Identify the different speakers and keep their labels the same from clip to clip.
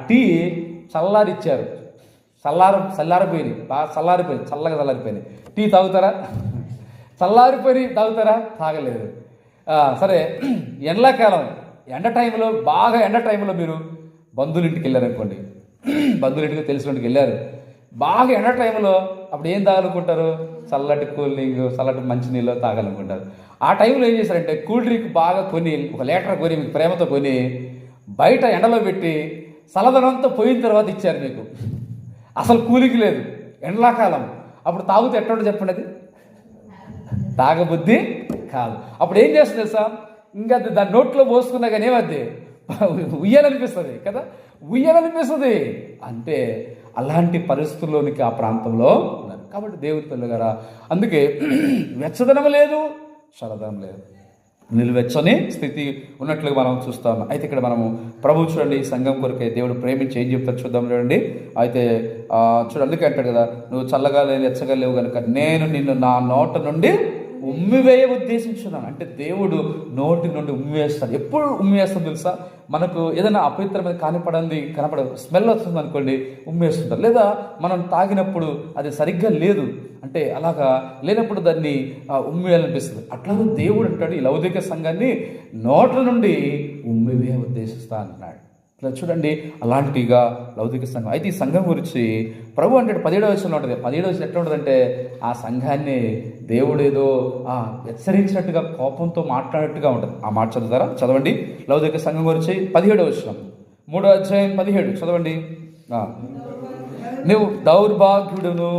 Speaker 1: Tea చల్లారిచ్చారు, చల్లారిపోయినాయి, బాగా చల్లారిపోయింది, చల్లగా చల్లారిపోయినాయి. టీ తాగుతారా? చల్లారిపోయి తాగుతారా? తాగలేదు. సరే, ఎండాకాలం బాగా ఎండ టైంలో మీరు బంధువులింటికి వెళ్ళారనుకోండి, బంధువులింటికి తెలిసిన ఇంటికి వెళ్ళారు, బాగా ఎండ టైంలో అప్పుడు ఏం తాగాలనుకుంటారు? చల్లటి కూల్ డ్రింక్, చల్లటి మంచినీళ్ళు తాగాలనుకుంటారు. ఆ టైంలో ఏం చేశారంటే కూల్ డ్రింక్ బాగా కొని, 1 లీటర్ కొని, మీకు ప్రేమతో కొని బయట ఎండలో పెట్టి చల్లదనంతా పోయిన తర్వాత ఇచ్చారు మీకు. అసలు కూలికి లేదు, ఎండాకాలం. అప్పుడు తాగుతూ ఎట్లా చెప్పండి, అది తాగబుద్ధి కాదు. అప్పుడు ఏం చేస్తుంది తెలుసా? ఇంకా దాని నోట్లో పోసుకున్నా కానీ ఏమద్ది ఉయ్యాలనిపిస్తుంది కదా, ఉయ్యాలనిపిస్తుంది. అంటే అలాంటి పరిస్థితుల్లోనికి ఆ ప్రాంతంలో ఉన్నారు. కాబట్టి దేవుని పిల్లగారా, అందుకే వెచ్చదనం లేదు, చల్లదనం లేదు, నిలువెచ్చని స్థితి ఉన్నట్లుగా మనం చూస్తాం. అయితే ఇక్కడ మనము ప్రభు చూడండి, సంఘం కొరకే దేవుడు ప్రేమించి ఏం చెప్తారు చూద్దాం. చూడండి, అయితే చూడండి, అందుకే అంటాడు కదా, నువ్వు చల్లగా లేవు, ఎచ్చగా లేవు కనుక నేను నిన్ను నా నోట నుండి ఉమ్మివేయ ఉద్దేశించున్నాను. అంటే దేవుడు నోటి నుండి ఉమ్మివేస్తాడు. ఎప్పుడు ఉమ్మివేస్తాడు తెలుసా? మనకు ఏదైనా అపవిత్రమైన కనపడదు, స్మెల్ వస్తుంది అనుకోండి, ఉమ్మేస్తుంటారు. లేదా మనం తాగినప్పుడు అది సరిగ్గా లేదు అంటే అలాగా లేనప్పుడు దాన్ని ఉమ్మివేయాలనిపిస్తుంది. అట్లాగే దేవుడు అంటాడు, ఈ లౌకిక సంఘాన్ని నోట్ల నుండి ఉమ్మివేయ ఉద్దేశిస్తా అంటున్నాడు. ఇట్లా చూడండి, అలాంటిగా లౌకిక సంఘం. అయితే ఈ సంఘం గురించి ప్రభు అంటాడు 17వ వచనంలో ఉంటుంది. 17వ వచనం ఎట్లా ఉంటుందంటే, ఆ సంఘాన్ని దేవుడు ఏదో హెచ్చరించినట్టుగా, కోపంతో మాట్లాడినట్టుగా ఉంటుంది. ఆ మాట చదువుతారా? చదవండి, లౌకిక సంఘం గురించి 17వ వచనం, 3వ అధ్యాయం 17 చదవండి. నువ్వు దౌర్భాగ్యుడును,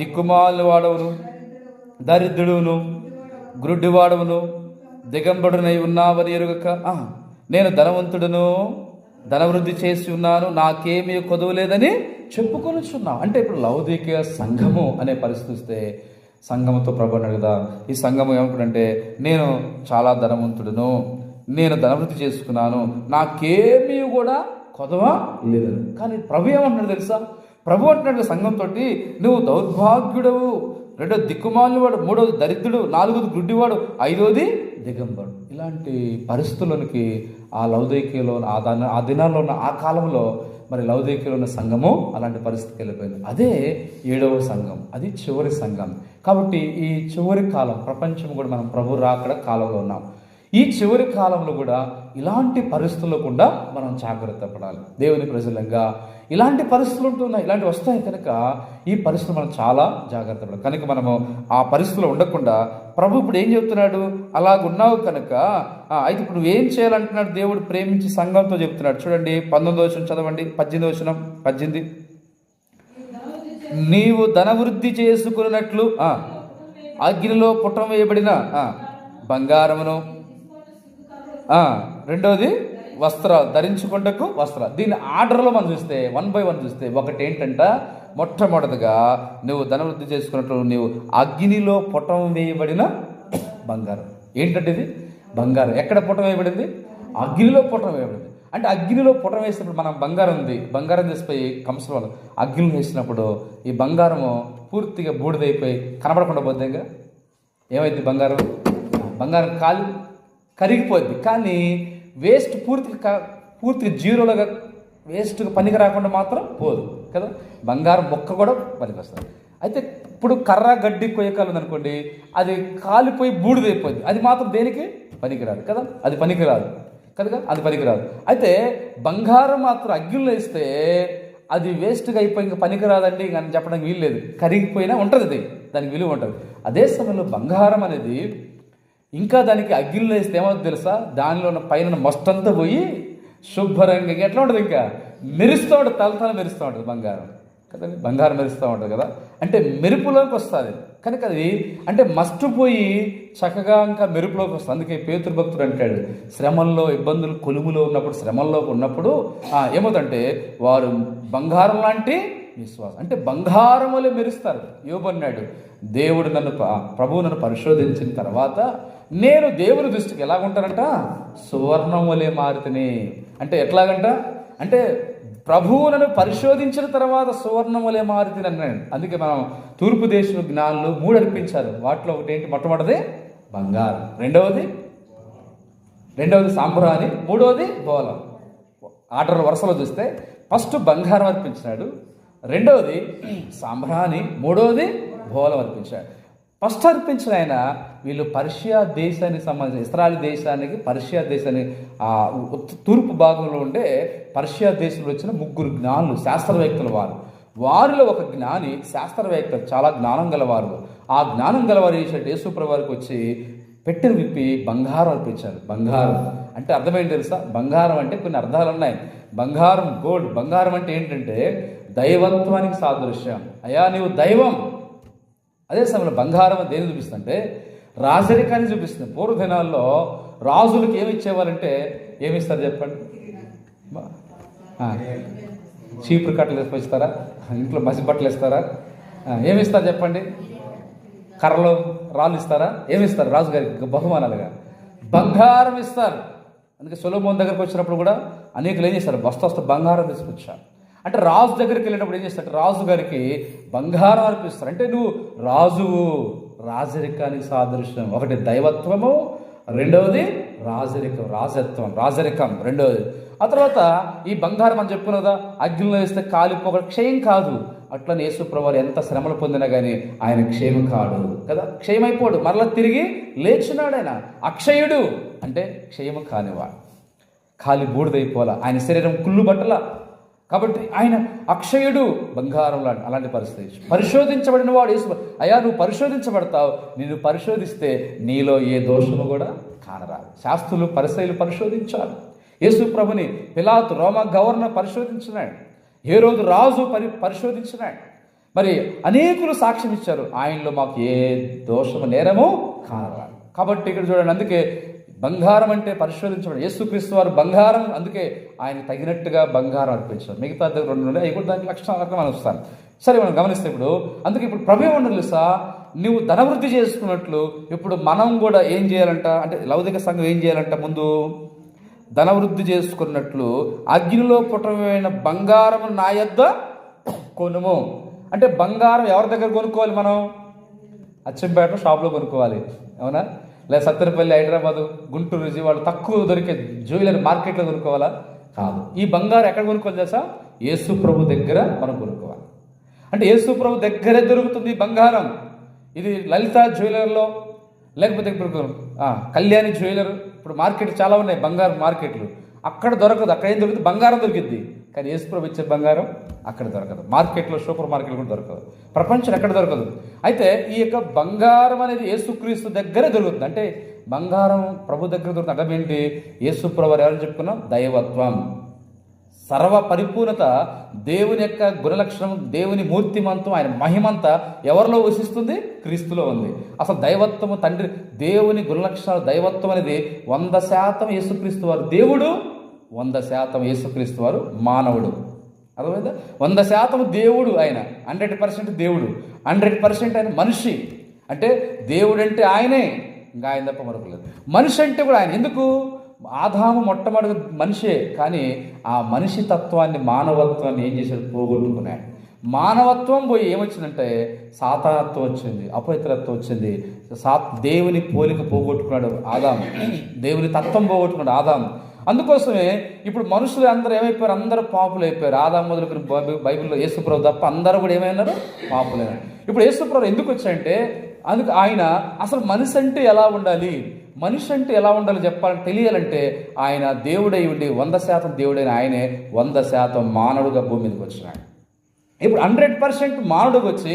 Speaker 1: దిక్కుమాలిన వాడవును, దరిద్రుడును, గ్రుడ్డివాడవును, దిగంబరునై ఉన్నావని ఎరుగక నేను ధనవంతుడును, ధనవృద్ధి చేసి ఉన్నాను, నాకేమీ కొదువు లేదని చెప్పుకొనిచున్నావు. అంటే ఇప్పుడు లౌకిక సంఘము అనే పరిస్థితి వస్తే సంఘముతో ప్రభు అన్నాడు కదా, ఈ సంఘము ఏమంటుందంటే నేను చాలా ధనవంతుడును, నేను ధనవృద్ధి చేసుకున్నాను, నాకేమీ కూడా కొదవ లేదని. కానీ ప్రభు ఏమంటున్నాడు తెలుసా? ప్రభు అంటున్నాడు సంఘంతో, నువ్వు దౌర్భాగ్యుడవు, 2వ దిక్కుమాలినవాడు, 3వది దరిద్రుడు, 4వది గుడ్డివాడు, 5వది దిగంబరుడు. ఇలాంటి పరిస్థితుల్లోనికి ఆ లౌకికలో ఆ దినాల్లో ఉన్న ఆ కాలంలో మరి లౌకికలో ఉన్న సంఘము అలాంటి పరిస్థితికి వెళ్ళిపోయింది. అదే 7వ సంఘం, అది చివరి సంఘం. కాబట్టి ఈ చివరి కాలం ప్రపంచం కూడా మనం ప్రభు రాకడ కాలంలో ఉన్నాం. ఈ చివరి కాలంలో కూడా ఇలాంటి పరిస్థితుల్లో కూడా మనం జాగ్రత్త పడాలి. దేవుని ప్రజలంగా ఇలాంటి పరిస్థితులు ఉంటున్నాయి, ఇలాంటివి వస్తాయి కనుక ఈ పరిస్థితులు మనం చాలా జాగ్రత్త పడాలి. కనుక మనము ఆ పరిస్థితుల్లో ఉండకుండా ప్రభు ఇప్పుడు ఏం చెప్తున్నాడు? అలాగున్నావు కనుక అయితే ఇప్పుడు నువ్వేం చేయాలంటున్నాడు? దేవుడు ప్రేమించి సంఘంతో చెప్తున్నాడు. చూడండి 19వ వచనం చదవండి, 18వ వచనం, 18. నీవు ధనవృద్ధి చేసుకున్నట్లు అగ్నిలో పుటం వేయబడిన బంగారమును, 2వది వస్త్రాలు, ధరించుకుంటకు వస్త్రాలు. దీని ఆర్డర్లో మనం చూస్తే 1 by 1 చూస్తే ఒకటి ఏంటంట, మొట్టమొదటిగా నువ్వు ధనవృద్ధి చేసుకున్నట్లు నీవు అగ్నిలో పుటం వేయబడిన బంగారం. ఏంటంటే ఇది బంగారం. ఎక్కడ పుటం వేయబడింది? అగ్నిలో పుటం వేయబడింది. అంటే అగ్నిలో పుటం వేసినప్పుడు మనం బంగారం ఉంది, బంగారం తీసిపోయి కంసంలో అగ్నిలో వేసినప్పుడు ఈ బంగారము పూర్తిగా బూడిదైపోయి కనబడకుండా పోద్దిగా ఏమైంది? బంగారం కరిగిపోద్ది. కానీ వేస్ట్ పూర్తిగా జీరోలుగా వేస్ట్గా పనికి రాకుండా మాత్రం పోదు కదా. బంగారం మొక్క కూడా పనికి వస్తుంది. అయితే ఇప్పుడు కర్ర గడ్డి కొయ్యకాలు ఉందనుకోండి, అది కాలిపోయి బూడిదైపోద్ది, అది మాత్రం దేనికి పనికిరాదు కదా, అది పనికిరాదు కదా, అది పనికిరాదు. అయితే బంగారం మాత్రం అగ్గిలో వేస్తే అది వేస్ట్గా అయిపోయి ఇంకా పనికిరాదండి అని చెప్పడానికి వీలు లేదు. కరిగిపోయినా ఉంటుంది, దానికి విలువ ఉంటుంది. అదే సమయంలో బంగారం అనేది ఇంకా దానికి అగ్గిలో వేస్తే ఏమవుతుంది తెలుసా? దానిలో ఉన్న పైన మస్తంతా పోయి శుభ్రంగా ఎట్లా ఉంటుంది, ఇంకా మెరుస్తూ ఉంటుంది, తలతల మెరుస్తూ ఉంటుంది బంగారం కదండి. బంగారం మెరుస్తూ ఉంటుంది కదా, అంటే మెరుపులోకి వస్తుంది కనుక అది అంటే మస్ట్ పోయి చక్కగా ఇంకా మెరుపులోకి వస్తుంది. అందుకే పేతురు భక్తుడు అంటాడు, శ్రమల్లో ఇబ్బందులు కొలుములో ఉన్నప్పుడు, శ్రమల్లో ఉన్నప్పుడు ఏమవుతుందంటే వారు బంగారం లాంటి విశ్వాసం, అంటే బంగారం వల్లే మెరుస్తారు. యోబు అన్నాడు, ప్రభువు నన్ను పరిశోధించిన తర్వాత నేను దేవుని దృష్టికి ఎలాగుంటానంట, సువర్ణం వలె మారితేనే. అంటే ఎట్లాగంట, అంటే ప్రభువు నన్ను పరిశోధించిన తర్వాత సువర్ణం వలె మారితేనే అన్నాడు. అందుకే మనం తూర్పు దేశం జ్ఞానులు 3 అర్పించారు. వాటిలో ఒకటి ఏంటి? మొట్టమొదటిది బంగారం, రెండవది సాంబ్రాణి, 3వది బోలం. ఆర్డర్ వరుసలో చూస్తే ఫస్ట్ బంగారం అర్పించినాడు, రెండవది సాంబ్రాణి, మూడవది బోలం అర్పించాడు. ఫస్ట్ అర్పించిన ఆయన వీళ్ళు పర్షియా దేశానికి సంబంధించిన ఇస్రాయల్ దేశానికి పర్షియా దేశానికి తూర్పు భాగంలో ఉండే పర్షియా దేశంలో వచ్చిన 3 జ్ఞానులు, శాస్త్రవేత్తలు. వారిలో ఒక జ్ఞాని శాస్త్రవేత్త, చాలా జ్ఞానం గలవారు. ఆ జ్ఞానం గలవారు చేసినట్టు యేసుప్రభు వారికి వచ్చి పెట్టెను విప్పి బంగారం అర్పించారు. బంగారం అంటే అర్థమైంది తెలుసా? బంగారం అంటే కొన్ని అర్థాలు ఉన్నాయి. బంగారం, గోల్డ్. బంగారం అంటే ఏంటంటే దైవత్వానికి సాదృశ్యం. అయ్యా నీవు దైవం. అదే సమయంలో బంగారం దేని చూపిస్తుందంటే రాజరికాన్ని చూపిస్తుంది. పూర్వదినాల్లో రాజులకు ఏమి ఇచ్చేవారంటే ఏమిస్తారు చెప్పండి? చీపురు కట్టలు ఇస్తారా? ఇంట్లో మసి బట్టలు ఇస్తారా? ఏమిస్తారు చెప్పండి? కర్రలు, రాళ్ళు ఇస్తారా? ఏమిస్తారు రాజుగారికి బహుమానాలుగా? బంగారం ఇస్తారు. అందుకే సొలొమోను దగ్గరికి వచ్చినప్పుడు కూడా అనేకులు ఏం చేస్తారు? బస్తా బంగారం తీసుకొచ్చారు. అంటే రాజు దగ్గరికి వెళ్ళినప్పుడు ఏం చేస్తారు? రాజు గారికి బంగారం అర్పిస్తారు. అంటే నువ్వు రాజువు. రాజరికానికి సాదృశ్యం. ఒకటి దైవత్వము, రెండవది రాజరికం రెండవది. ఆ తర్వాత ఈ బంగారం అని చెప్పుకున్న కదా, అగ్నిలో వేస్తే కాలిపోక క్షయం కాదు. అట్లని యేసుప్రభువు ఎంత శ్రమలు పొందినా కానీ ఆయన క్షయం కాడు కదా, క్షయమైపోడు, మరలా తిరిగి లేచినాడు. ఆయన అక్షయుడు అంటే క్షయము కానివాడు, కాలి బూడిదైపోలా, ఆయన శరీరం కుళ్ళు బట్టల. కాబట్టి ఆయన అక్షయుడు, బంగారం లాంటి అలాంటి పరిస్థితి. పరిశోధించబడిన వాడు యేసు. అయ్యా నువ్వు పరిశోధించబడతావు, నిన్ను పరిశోధిస్తే నీలో ఏ దోషము కూడా కానరాదు. శాస్త్రులు, పరిసయ్యులు పరిశోధించారు యేసు ప్రభుని. పిలాతు, రోమా గవర్నర్ పరిశోధించినాడు. హేరోదు రాజు పరిశోధించినాడు. మరి అనేకులు సాక్ష్యం ఇచ్చారు, ఆయనలో మాకు ఏ దోషము నేరము కానరాదు. కాబట్టి ఇక్కడ చూడండి, అందుకే బంగారం అంటే పరిశోధించబడి యేసుక్రీస్తు వారు బంగారం, అందుకే ఆయన తగినట్టుగా బంగారం అర్పించారు. మిగతా 2 నుండి అవి కూడా దానికి లక్షణాలకు మనం వస్తాను. సరే, మనం గమనిస్తే ఇప్పుడు అందుకే ఇప్పుడు ప్రభు ఏమన్నా తెలుసా, నువ్వు ధనవృద్ధి చేసుకున్నట్లు ఇప్పుడు మనం కూడా ఏం చేయాలంట అంటే లౌకిక సంఘం ఏం చేయాలంట? ముందు ధనవృద్ధి చేసుకున్నట్లు అగ్నిలో పుట్టమైన బంగారం నా యొద్ద కొనుము. అంటే బంగారం ఎవరి దగ్గర కొనుక్కోవాలి? మనం అచ్చంపేట షాప్లో కొనుక్కోవాలి, అవునా? లేదా సత్తెనపల్లి, హైదరాబాదు, గుంటూరు, విజయవాడ తక్కువ దొరికే జ్యువెలరీ మార్కెట్లో కొనుక్కోవాలా? కాదు. ఈ బంగారం ఎక్కడ కొనుక్కోవాలి తెలుసా? యేసు ప్రభు దగ్గర మనం కొనుక్కోవాలి. అంటే యేసు ప్రభు దగ్గరే దొరుకుతుంది బంగారం. ఇది లలిత జ్యువెలర్లో, లేకపోతే ఇప్పుడు కళ్యాణి జ్యువెలర్, ఇప్పుడు మార్కెట్ చాలా ఉన్నాయి బంగారం మార్కెట్లు. అక్కడ దొరకదు. అక్కడ ఏం దొరుకుతుంది? బంగారం దొరికిద్ది. కానీ యేసు ప్రభు ఇచ్చే బంగారం అక్కడ దొరకదు. మార్కెట్లో, సూపర్ మార్కెట్లో కూడా దొరకదు. ప్రపంచం ఎక్కడ దొరకదు. అయితే ఈ యొక్క బంగారం అనేది యేసుక్రీస్తు దగ్గరే దొరుకుతుంది. అంటే బంగారం ప్రభు దగ్గర దొరుకుతుంది. అర్థం ఏంటి? యేసు ప్రభు ఎవరైనా చెప్పుకున్నాం? దైవత్వం, సర్వ పరిపూర్ణత, దేవుని యొక్క గుణలక్షణం, దేవుని మూర్తిమంతం, ఆయన మహిమంతా ఎవరిలో వసిస్తుంది? క్రీస్తులో ఉంది. అసలు దైవత్వము, తండ్రి దేవుని గుణలక్షణాలు, దైవత్వం అనేది 100% యేసుక్రీస్తు వారు దేవుడు, 100% యేసుక్రీస్తు వారు మానవుడు. అర్థమైందా? 100% దేవుడు ఆయన, 100% దేవుడు, 100% ఆయన మనిషి. అంటే దేవుడు అంటే ఆయనే, ఇంకా ఆయన తప్ప మరొకరు లేదు. మనిషి అంటే కూడా ఆయన. ఎందుకు? ఆదాము మొట్టమొదటి మనిషే, కానీ ఆ మనిషి తత్వాన్ని, మానవత్వాన్ని ఏం చేశాడు? పోగొట్టుకున్నాడు. మానవత్వం పోయి ఏమొచ్చిందంటే సాతానత్వం వచ్చింది, అపవిత్రత్వం వచ్చింది. దేవుని పోలిక పోగొట్టుకున్నాడు ఆదాము, దేవుని తత్వం పోగొట్టుకున్నాడు ఆదాము. అందుకోసమే ఇప్పుడు మనుషులు అందరూ ఏమైపోయారు? అందరూ పాపులు అయిపోయారు. ఆదాము మొదలుకొని బైబిల్లో యేసుప్రభు తప్ప అందరూ కూడా ఏమైనారు? పాపులైనారు. ఇప్పుడు యేసుప్రభు ఎందుకు వచ్చాయంటే, అందుకు ఆయన అసలు మనిషి అంటే ఎలా ఉండాలి, మనిషి అంటే ఎలా ఉండాలి చెప్పాలని తెలియాలంటే ఆయన దేవుడై ఉండి 100% దేవుడైన ఆయనే 100% మానవుడుగా భూమి మీదకి వచ్చినాడు. ఇప్పుడు 100% మానవుడికి వచ్చి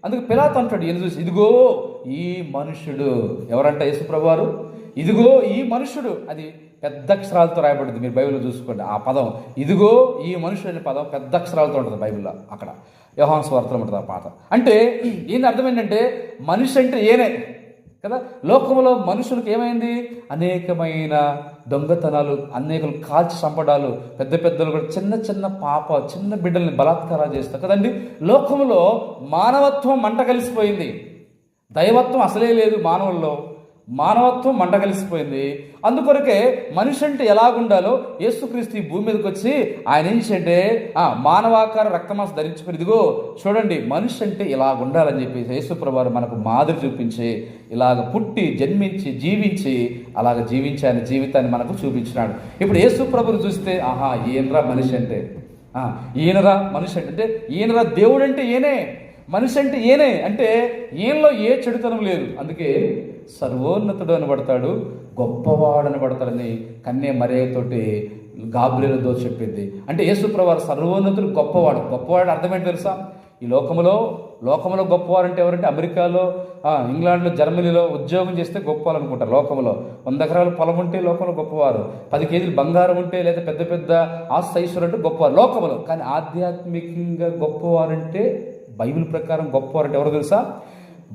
Speaker 1: అందుకు పిలాతు అంటాడు, ఈయన చూసి, ఇదిగో ఈ మనుషుడు. ఎవరంట? యేసుప్రభు వారు. ఇదిగో ఈ మనుషుడు. అది పెద్ద అక్షరాలతో రాయబడింది. మీరు బైబిల్లో చూసుకోండి. ఆ పదం ఇదిగో ఈ మనుషుడు అనే పదం పెద్ద అక్షరాలతో ఉంటుంది బైబిల్లో. అక్కడ యోహాను సువార్తలో ఉంటుంది ఆ పాట. అంటే ఈయన అర్థం ఏంటంటే మనిషి అంటే ఏనే కదా. లోకంలో మనుషులకు ఏమైంది? అనేకమైన దొంగతనాలు, అనేకలు కాల్చి చంపడాలు, పెద్ద పెద్దలు కూడా చిన్న చిన్న బిడ్డల్ని బలాత్కారాలు చేస్తారు కదండి. లోకంలో మానవత్వం మంట కలిసిపోయింది. దైవత్వం అసలే లేదు మానవుల్లో. మానవత్వం మంటగలిసిపోయింది. అందుకొరకే మనిషి అంటే ఎలాగుండాలో యేసుక్రీస్తు ఈ భూమి మీదకి వచ్చి ఆయన ఏం చేయంటే మానవాకార రక్తమాంస ధరించుకుని, ఇదిగో చూడండి మనిషి అంటే ఇలాగుండాలని చెప్పి యేసుప్రభువారు మనకు మాదిరి చూపించి, ఇలాగ పుట్టి జన్మించి జీవించి అలాగ జీవించి ఆయన జీవితాన్ని మనకు చూపించినాడు. ఇప్పుడు యేసుప్రభుని చూస్తే ఆహా ఈయనరా మనిషి అంటే, ఈయనరా మనిషి అంటే ఈయనరా దేవుడు అంటే ఈయనే, మనిషి అంటే ఈయనే అంటే ఈయనలో ఏ చెడుతనం లేదు. అందుకే సర్వోన్నతుడు అనబడతాడు, గొప్పవాడు అనబడతాడని కన్య మరియతోటి గాబ్రియలు దూత చెప్పింది. అంటే యేసుప్రభువారు సర్వోన్నతుడు, గొప్పవాడు. గొప్పవాడు అర్థమేంటి తెలుసా? ఈ లోకంలో గొప్పవారు అంటే ఎవరంటే అమెరికాలో, ఇంగ్లాండ్లో, జర్మనీలో ఉద్యోగం చేస్తే గొప్పవాళ్ళు అనుకుంటారు. లోకంలో 100 ఎకరాల పొలం ఉంటే లోకంలో గొప్పవారు, 10 కేజీలు బంగారం ఉంటే లేదా పెద్ద పెద్ద ఆస్తి ఐశ్వర్యం అంటే గొప్పవారు లోకంలో. కానీ ఆధ్యాత్మికంగా గొప్పవారంటే, బైబిల్ ప్రకారం గొప్పవారంటే ఎవరు తెలుసా?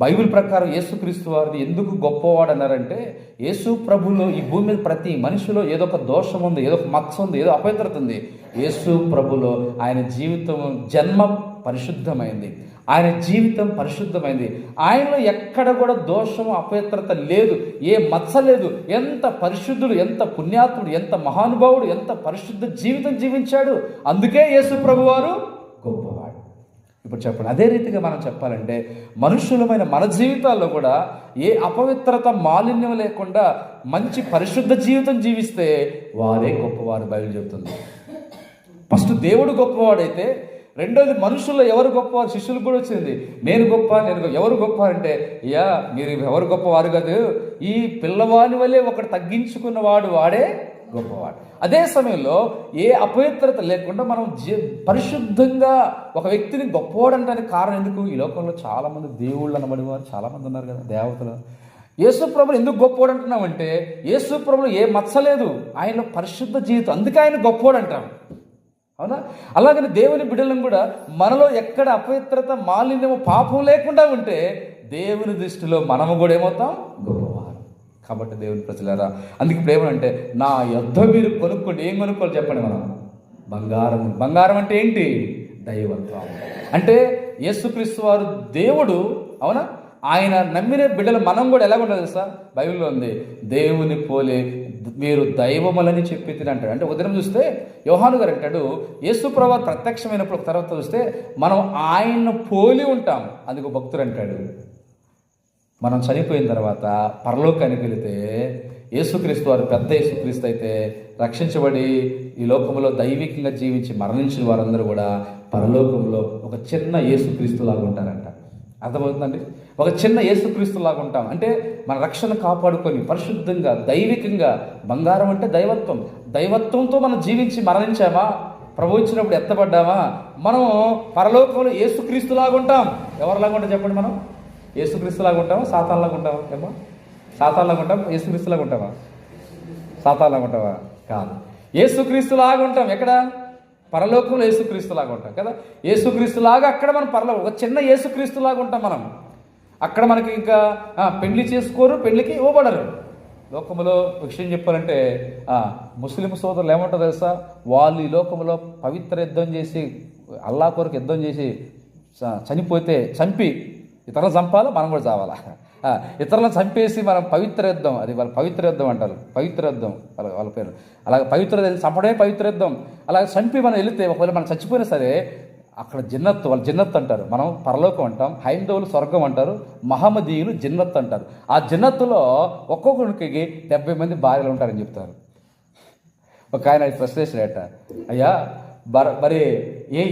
Speaker 1: బైబిల్ ప్రకారం యేసుక్రీస్తు వారిని ఎందుకు గొప్పవాడు అన్నారంటే, యేసు ప్రభులో ఈ భూమి మీద ప్రతి మనిషిలో ఏదో ఒక దోషం ఉంది, ఏదో ఒక మచ్చ ఉంది, ఏదో అపవిత్రత ఉంది. యేసు ప్రభులో ఆయన జీవితం జన్మ పరిశుద్ధమైంది, ఆయన జీవితం పరిశుద్ధమైంది. ఆయనలో ఎక్కడ కూడా దోషము అపవిత్రత లేదు, ఏ మచ్చ లేదు. ఎంత పరిశుద్ధుడు, ఎంత పుణ్యాత్ముడు, ఎంత మహానుభావుడు, ఎంత పరిశుద్ధ జీవితం జీవించాడు. అందుకే యేసు ప్రభువారు గొప్పవాడు. ఇప్పుడు చెప్పండి, అదే రీతిగా మనం చెప్పాలంటే మనుషులమైన మన జీవితాల్లో కూడా ఏ అపవిత్రత మాలిన్యం లేకుండా మంచి పరిశుద్ధ జీవితం జీవిస్తే వారే గొప్పవారు బైబిల్ చెబుతుంది. ఫస్ట్ దేవుడు గొప్పవాడైతే, రెండోది మనుషుల్లో ఎవరు గొప్పవారు? శిష్యులకు కూడా వచ్చింది, నేను ఎవరు గొప్ప అంటే, మీరు ఎవరు గొప్పవారు కాదు, ఈ పిల్లవాని వల్లే ఒకటి తగ్గించుకున్నవాడు వాడే గొప్పవాడు. అదే సమయంలో ఏ అపవిత్రత లేకుండా మనం పరిశుద్ధంగా ఒక వ్యక్తిని గొప్పవాడు అనడానికి కారణం ఎందుకు? ఈ లోకంలో చాలామంది దేవుళ్ళు అనబడేవారు చాలామంది ఉన్నారు కదా, దేవతలు. యేసు ప్రభువు ఎందుకు గొప్పవాడు అంటున్నామంటే, యేసు ప్రభువులో ఏ మచ్చ లేదు, ఆయనలో పరిశుద్ధ జీవితం, అందుకే ఆయన గొప్పవాడు అంటాం. అవునా? అలాగని దేవుని బిడ్డలను కూడా మనలో ఎక్కడ అపవిత్రత మాలిన్యము పాపం లేకుండా ఉంటే దేవుని దృష్టిలో మనము కూడా ఏమవుతాం? గొప్పవారు. కాబట్టి దేవుని ప్రజలారా, అందుకే ప్రేమ అంటే నా యొద్ద మీరు కొనుక్కోండి. ఏం కొనుక్కోవాలి చెప్పండి? మనం బంగారం. బంగారం అంటే ఏంటి? దైవత్వం. అంటే యేసుక్రీస్తు వారు దేవుడు, అవునా? ఆయన నమ్మిన బిడ్డలు మనం కూడా ఎలా ఉండాలి తెలుసా? బైబిల్లో ఉంది, దేవుని పోలే మీరు దైవములని చెప్పి తినంటాడు. అంటే ఉదయం చూస్తే యోహాను గారు అంటాడు, యేసుప్రభువు ప్రత్యక్షమైనప్పుడు తర్వాత చూస్తే మనం ఆయన్ను పోలి ఉంటాం. అందుకు భక్తుడు అంటాడు, మనం చనిపోయిన తర్వాత పరలోకానికి వెళితే యేసుక్రీస్తు వారు పెద్ద యేసుక్రీస్తు అయితే రక్షించబడి ఈ లోకంలో దైవికంగా జీవించి మరణించిన వారందరూ కూడా పరలోకంలో ఒక చిన్న యేసుక్రీస్తు లాగా ఉంటారంట. అర్థమవుతుందండి? ఒక చిన్న యేసుక్రీస్తు లాగా ఉంటాం. అంటే మన రక్షణ కాపాడుకొని పరిశుద్ధంగా దైవికంగా, బంగారం అంటే దైవత్వం, దైవత్వంతో మనం జీవించి మరణించామా, ప్రభు ఇచ్చినప్పుడు ఎత్తబడ్డామా, మనం పరలోకంలో యేసుక్రీస్తు లాగా ఉంటాం. ఎవరిలాగా ఉంటాం చెప్పండి? మనం యేసుక్రీస్తులాగా ఉంటామా, సాతాన్లాగా ఉంటామా? ఏమో సాతాన్లాగా ఉంటాం, యేసుక్రీస్తులాగా ఉంటామా? సాతాన్లాగా ఉంటావా? కాదు, యేసుక్రీస్తులాగా ఉంటాం. ఎక్కడ? పరలోకంలో యేసుక్రీస్తులాగా ఉంటాం కదా. యేసుక్రీస్తులాగా అక్కడ మనం పరలోకం ఒక చిన్న యేసుక్రీస్తులాగా ఉంటాం మనం. అక్కడ మనకి ఇంకా పెళ్లి చేసుకోరు, పెళ్లికి ఇవ్వబడరు. లోకంలో విషయం చెప్పాలంటే ముస్లిం సోదరులు ఏమంటారు తెలుసా? వాళ్ళు ఈ లోకంలో పవిత్ర యుద్ధం చేసి, అల్లా కొరకు యుద్ధం చేసి చనిపోతే చంపి, ఇతరులను చంపాలి, మనం కూడా చావాలా. ఇతరులను చంపేసి మనం పవిత్ర యుద్ధం, అది వాళ్ళు పవిత్ర యుద్ధం అంటారు, పవిత్ర యుద్ధం వాళ్ళ పేరు. అలాగే పవిత్ర చంపడమే పవిత్ర యుద్ధం. అలాగే చంపి మనం వెళితే ఒకవేళ మనం చచ్చిపోయినా సరే అక్కడ జిన్నత్, వాళ్ళు జిన్నత్ అంటారు, మనం పరలోకం అంటాం, హైందవులు స్వర్గం అంటారు, మహమ్మదీయులు జిన్నత్ అంటారు. ఆ జిన్నత్తులో ఒక్కొక్కరికి 70 మంది భార్యలు ఉంటారని చెప్తారు. ఒక ఆయన ఫ్రస్ట్రేషన్ అట, అయ్యా మరి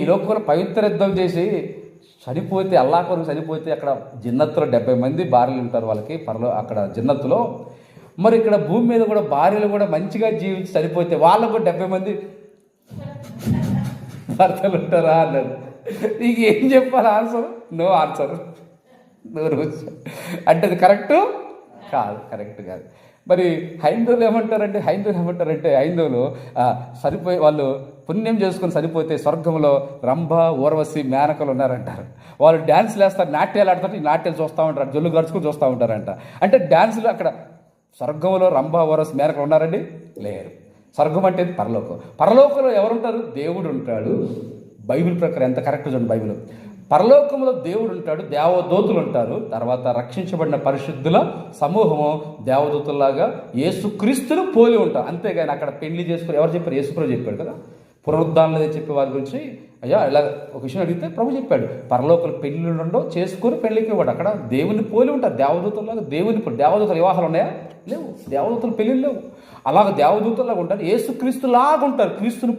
Speaker 1: ఈ లోకంలో పవిత్ర యుద్ధం చేసి చనిపోతే, అల్లా కొరకు చనిపోతే అక్కడ జిన్నత్తులో 70 మంది భార్యలు ఉంటారు వాళ్ళకి అక్కడ జిన్నత్తులో. మరి ఇక్కడ భూమి మీద కూడా భార్యలు కూడా మంచిగా జీవించి చనిపోతే వాళ్ళకు కూడా 70 మంది భర్తలు ఉంటారా అన్నాడు. నీకు ఏం చెప్పాలి answer? No answer, no rules. అంటే అది కరెక్టు కాదు, కరెక్ట్ కాదు. మరి హైందవులు ఏమంటారంటే హైందవులు వాళ్ళు పుణ్యం చేసుకుని సరిపోతే స్వర్గంలో రంభ, ఊర్వశి, మేనకలు ఉన్నారంటారు. వాళ్ళు డ్యాన్స్లు వేస్తారు, నాట్యాలు ఆడతారు, ఈ నాట్యాలు చూస్తూ ఉంటారు, జొల్లు గడుచుకుని చూస్తూ ఉంటారంట. అంటే డ్యాన్సులు అక్కడ స్వర్గంలో రంభ, ఊర్వశి, మేనకలు ఉన్నారండి? లేరు. స్వర్గం అంటే పరలోకం. పరలోకంలో ఎవరుంటారు? దేవుడు ఉంటాడు. బైబిల్ ప్రకారం ఎంత కరెక్ట్ చూడండి. బైబిల్ పరలోకంలో దేవుడు ఉంటాడు, దేవదూతలు ఉంటారు, తర్వాత రక్షించబడిన పరిశుద్ధుల సమూహము దేవదూతల్లాగా యేసుక్రీస్తును పోలి ఉంటారు. అంతేగాని అక్కడ పెళ్లి చేసుకుని ఎవరు చెప్పారు? యేసుప్రభు చెప్పాడు కదా. పునరుద్ధానం చెప్పే వారి గురించి అయ్యా ఇలా ఒక విషయం అడిగితే ప్రభు చెప్పాడు, పరలోకలు పెళ్ళిళ్ళు ఉండవు, చేసుకుని పెళ్ళికి ఇవ్వడు. అక్కడ దేవుని పోలి ఉంటారు, దేవదూతలాగా దేవుని దేవదూతల వివాహాలు ఉన్నాయా? లేవు. దేవదూతలు పెళ్ళిళ్ళు లేవు. అలాగ దేవదూతలాగా ఉంటారు, యేసుక్రీస్తులాగా ఉంటారు, క్రీస్తుని